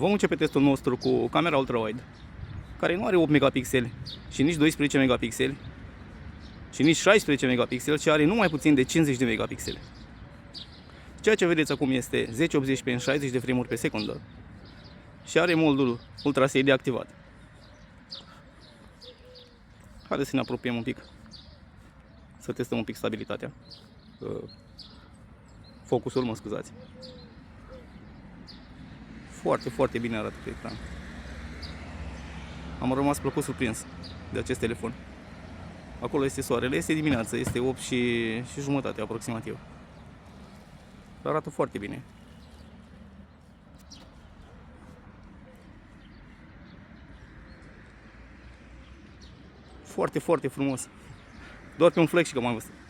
Vom începe testul nostru cu camera ultra-wide, care nu are 8 megapixeli și nici 12 megapixeli și nici 16 megapixeli, ci are numai puțin de 50 de megapixeli. Ceea ce vedeți acum este 1080p în 60 de frame-uri pe secundă și are modul Ultra HD activat. Haideți să ne apropiem un pic, să testăm un pic stabilitatea. Focusul, mă scuzați. Foarte, foarte bine arată pe ecran. Am rămas plăcut surprins de acest telefon. Acolo este soarele, este dimineață, este 8 și jumătate aproximativ. Arată foarte bine. Foarte, foarte frumos. Doar pe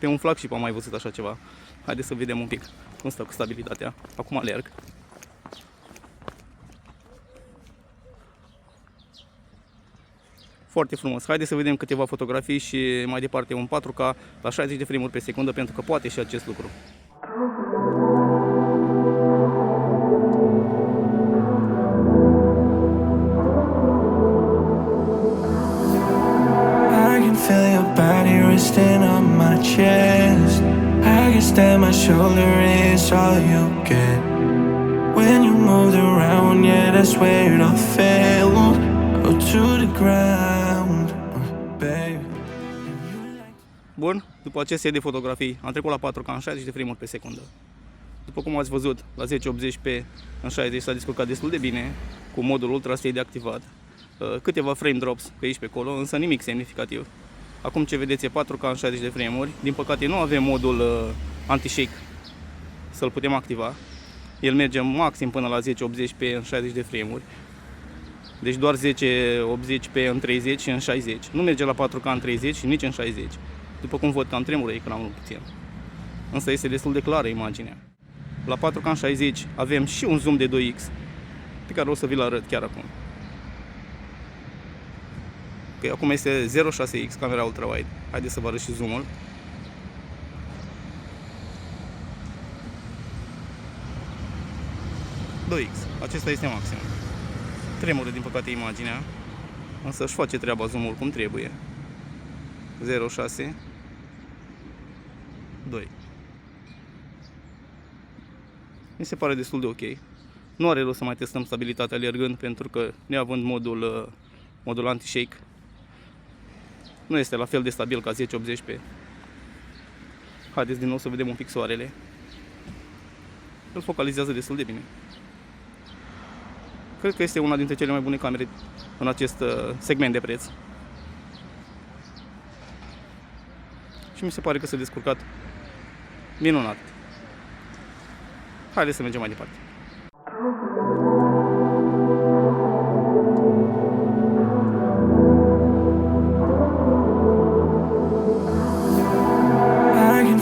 un flagship am mai văzut așa ceva. Haideți să vedem un pic cum stă cu stabilitatea. Acum alerg. Foarte frumos. Haideți să vedem câteva fotografii și mai departe un 4K la 60 de frame-uri pe secundă, pentru că poate și acest lucru. Feel your body resting on my chest. I guess that my shoulder is all you get. When you moved around, yeah, that's where it all fell. Oh, to the ground, baby. Bun, după acest set de fotografii am trecut la 4K în 60 de frame-uri pe secundă. După cum ați văzut, la 1080p în 60 s-a descurcat destul de bine, cu modul Ultra HD activat. Câteva frame drops pe aici pe acolo, însă nimic semnificativ. Acum ce vedeți e 4K în 60 de frame-uri. Din păcate nu avem modul anti-shake să-l putem activa. El merge maxim până la 1080p în 60 de frame-uri. Deci doar 1080p în 30 și în 60. Nu merge la 4K în 30 și nici în 60. După cum văd, cam tremură ecranul puțin. Însă este destul de clară imaginea. La 4K în 60 avem și un zoom de 2x, pe care o să vi-l arăt chiar acum. Okay, acum este 0.6x camera ultra-wide. Haideți să vă arăt și zoom-ul. Acesta este maxim. Tremură din păcate imaginea, însă își face treaba zoom-ul cum trebuie. 0.6 2. Mi se pare destul de ok. Nu are rost să mai testăm stabilitatea alergând, pentru că neavând modul anti-shake, nu este la fel de stabil ca 1080p. Haideți din nou să vedem un pic soarele. Îl focalizează destul de bine. Cred că este una dintre cele mai bune camere în acest segment de preț. Și mi se pare că s-a descurcat minunat. Haideți să mergem mai departe.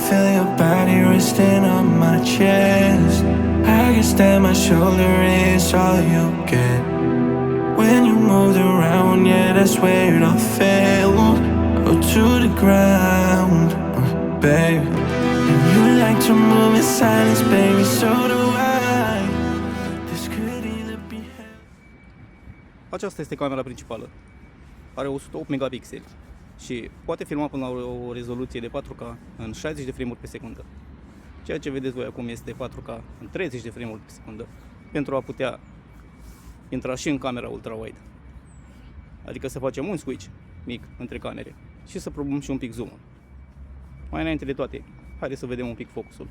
Feel your body resting on my chest. I guess that my shoulder is all you get. When you moved around, yeah, that's where it all fell. Oh, to the ground, baby. And you like to move in silence, baby, so do I. This could either be heaven. Aceasta este camera principală. Are 108 megapixeli. Și poate filma până la o rezoluție de 4K în 60 de frame-uri pe secundă. Ceea ce vedeți voi acum este 4K în 30 de frame-uri pe secundă, pentru a putea intra și în camera ultra-wide. Adică să facem un switch mic între camere și să probăm și un pic zoom-ul. Mai înainte de toate, haideți să vedem un pic focusul.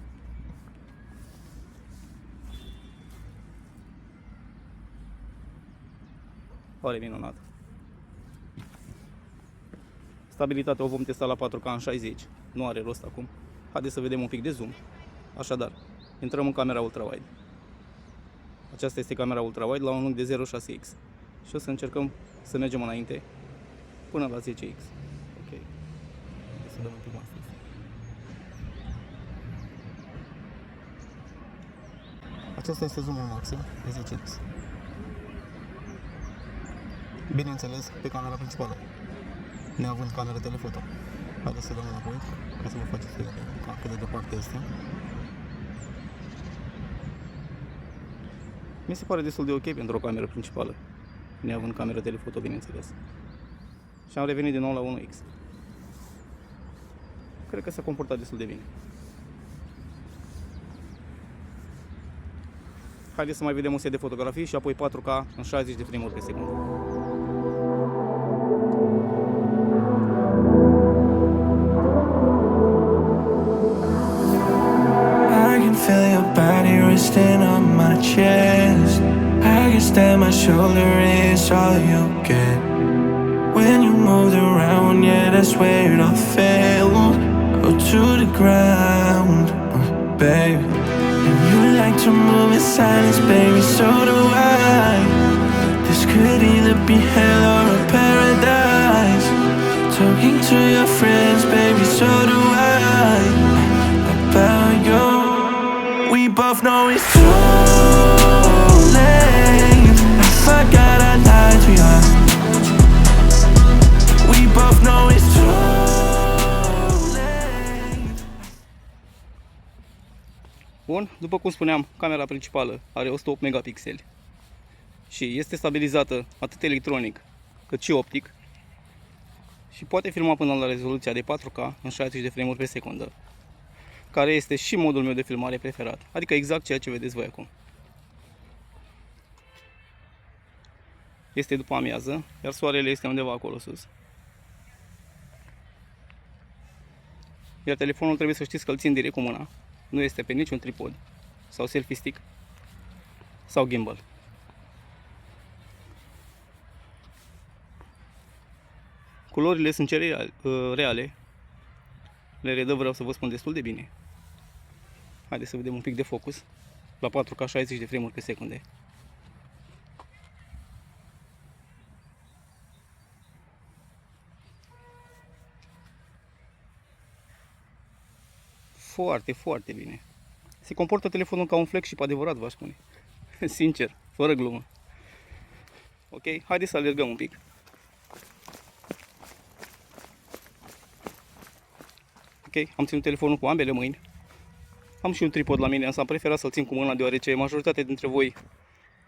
Pare minunat. Stabilitatea o vom testa la 4K în 60, nu are rost acum. Haideți să vedem un pic de zoom. Așadar, intrăm în camera ultra-wide. Aceasta este camera ultra-wide la un unghi de 0.6x. Și o să încercăm să mergem înainte până la 10x. Ok. Să dăm un pic mai sus. Acesta este zoomul maxim de 10x. Bineînțeles, pe camera principală, neavând camera telefoto. Haideți să dăm înapoi, ca să vă faceți cât de departe este. Mi se pare destul de ok pentru o cameră principală, neavând cameră telefoto, bineînțeles. Și am revenit din nou la 1X. Cred că s-a comportat destul de bine. Haideți să mai vedem un set de fotografii și apoi 4K în 60 de frame-uri pe secundă. I can feel your body resting on my chest. I guess that my shoulder is all you get. When you moved around, yeah, that's where it all fell. Oh, to the ground, baby. And you like to move in silence, baby, so do I. This could either be hell or a paradise. Talking to your friends, baby, so do I. About you, we both know it's too late. I forgot I lied to you. We both know it's too late. Bun, după cum spuneam, camera principală are 108 megapixeli și este stabilizată atât electronic cât și optic și poate filma până la rezoluția de 4K în 60 de frame-uri pe secundă, care este și modul meu de filmare preferat, adică exact ceea ce vedeți voi acum. Este după amiază, iar soarele este undeva acolo sus. Iar telefonul, trebuie să știți că îl țin direct cu mâna, nu este pe niciun tripod sau selfie stick sau gimbal. Culorile sunt cele reale, le redă, vreau să vă spun, destul de bine. Haideți să vedem un pic de focus la 4K 60 de frame-uri pe secunde. Foarte, foarte bine. Se comportă telefonul ca un flagship adevărat, v-aș spune. Sincer, fără glumă. Ok, haideți să alergăm un pic. Ok, am ținut telefonul cu ambele mâini. Am și un tripod la mine, însă am preferat să-l țin cu mâna, deoarece majoritatea dintre voi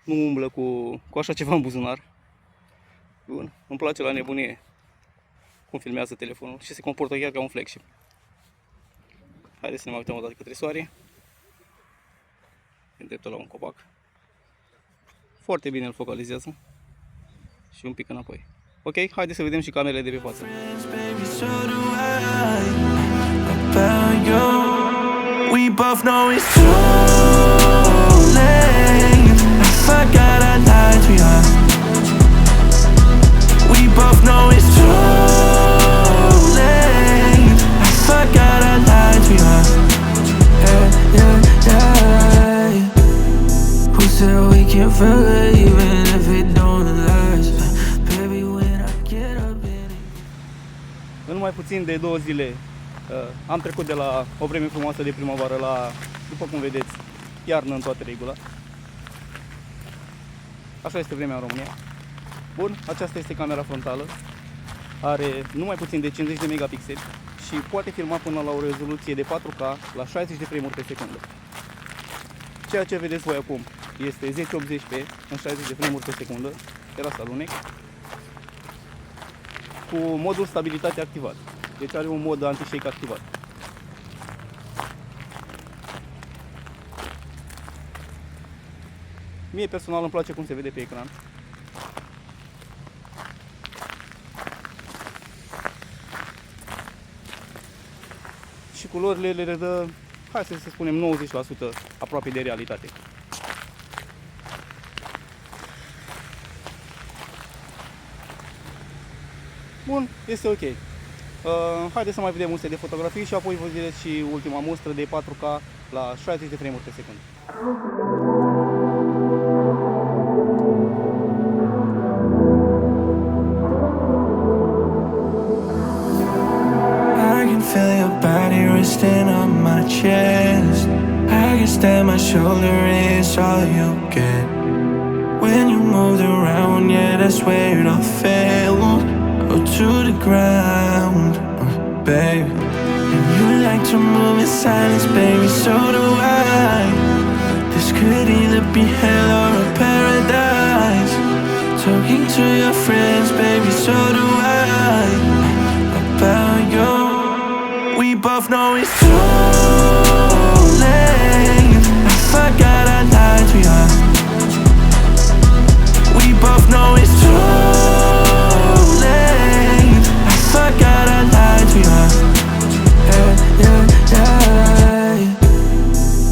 nu umblă cu așa ceva în buzunar. Bun, îmi place la nebunie cum filmează telefonul și se comportă chiar ca un flagship. Haideți să ne mai uităm o dată către soare. Îndreptă la un copac. Foarte bine îl focalizează. Și un pic înapoi. Ok, haideți să vedem și camerele de pe față. We both know it's too late. I forgot I lied to you. We both know it's too late. I forgot I lied to you. Yeah, yeah. Who said we can't forget even if it don't last? Baby, when I get up in it. În mai puțin de 2 zile am trecut de la o vreme frumoasă de primăvară la, după cum vedeți, iarnă în toată regula. Așa este vremea în România. Bun, aceasta este camera frontală. Are numai puțin de 50 de megapixeli și poate filma până la o rezoluție de 4K la 60 de frame-uri pe secundă. Ceea ce vedeți voi acum este 1080p în 60 de frame-uri pe secundă. Era să alunec. Cu modul stabilitate activat. Deci are un mod anti-shake activat. Mie personal îmi place cum se vede pe ecran. Și culorile le redă, hai să spunem, 90% aproape de realitate. Bun, este ok. Haideți să mai vedem un set de fotografii și apoi vă vedeți și ultima mustră de 4K la 60 de frame-uri pe secundă. I can feel your body resting on my chest. I guess that my shoulder is all you get. When you moved around, yeah, that's where it all fell. Oh, to the ground, baby. And you like to move in silence, baby, so do I. This could either be hell or a to your friends, baby, so do I. About you, we both know it's too late. I forgot I lied to you. We both know it's too late. I forgot I lied to you. Yeah.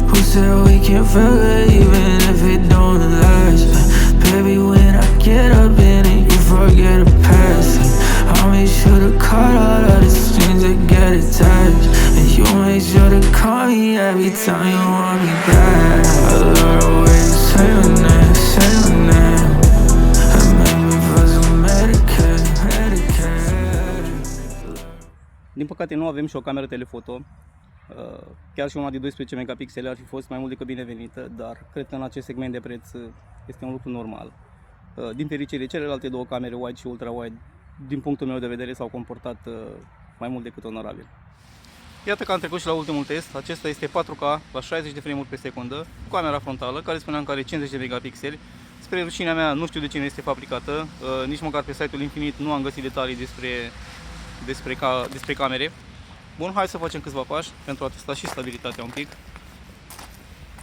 Who said we can't forget even if it don't last? Baby, when I get up in it, you forget the past. I'll make sure to cut all of the strings that get attached, and you make sure to call me every time you want me back. I love the way you say my name, say my name. And make me feel so Medicaid. Din păcate nu avem și o cameră telefoto. Chiar și una de 12 megapixele ar fi fost mai mult decât binevenită, dar cred că în acest segment de preț este un lucru normal. Din fericire, celelalte două camere wide și ultra-wide, din punctul meu de vedere, s-au comportat mai mult decât onorabil. Iată că am trecut și la ultimul test. Acesta este 4K la 60 de frame-uri pe secundă, cu camera frontală, care spuneam că are 50 de megapixeli. Spre rușinea mea, nu știu de cine este fabricată, nici măcar pe site-ul Infinit nu am găsit detalii despre camere. Bun, hai să facem câțiva pași pentru a testa și stabilitatea un pic.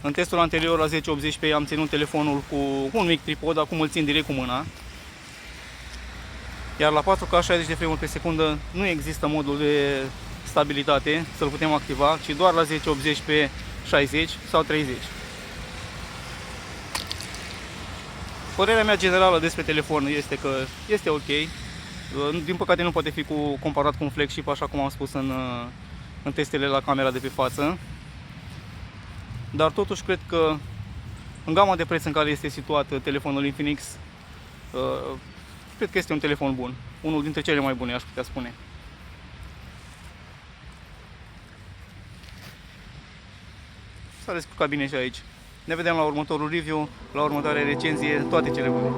În testul anterior la 1080p am ținut telefonul cu un mic tripod, acum îl țin direct cu mâna. Iar la 4K 60 de frame-uri pe secundă nu există modul de stabilitate să-l putem activa, ci doar la 1080p 60 sau 30. Părerea mea generală despre telefon este că este ok. Din păcate nu poate fi comparat cu un flagship, așa cum am spus în testele la camera de pe față. Dar totuși cred că în gama de preț în care este situat telefonul Infinix, cred că este un telefon bun. Unul dintre cele mai bune, aș putea spune. S-a descurcat bine și aici. Ne vedem la următorul review, la următoarea recenzie, toate cele bune.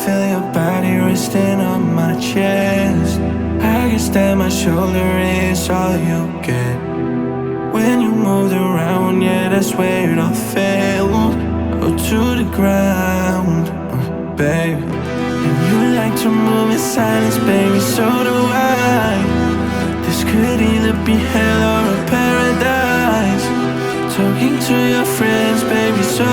Feel your body resting on my chest. I guess that my shoulder is all you get. When you moved around, yeah, that's where it all fell. Oh, to the ground, babe. And you like to move in silence, baby, so do I. This could either be hell or a paradise. Talking to your friends, baby, so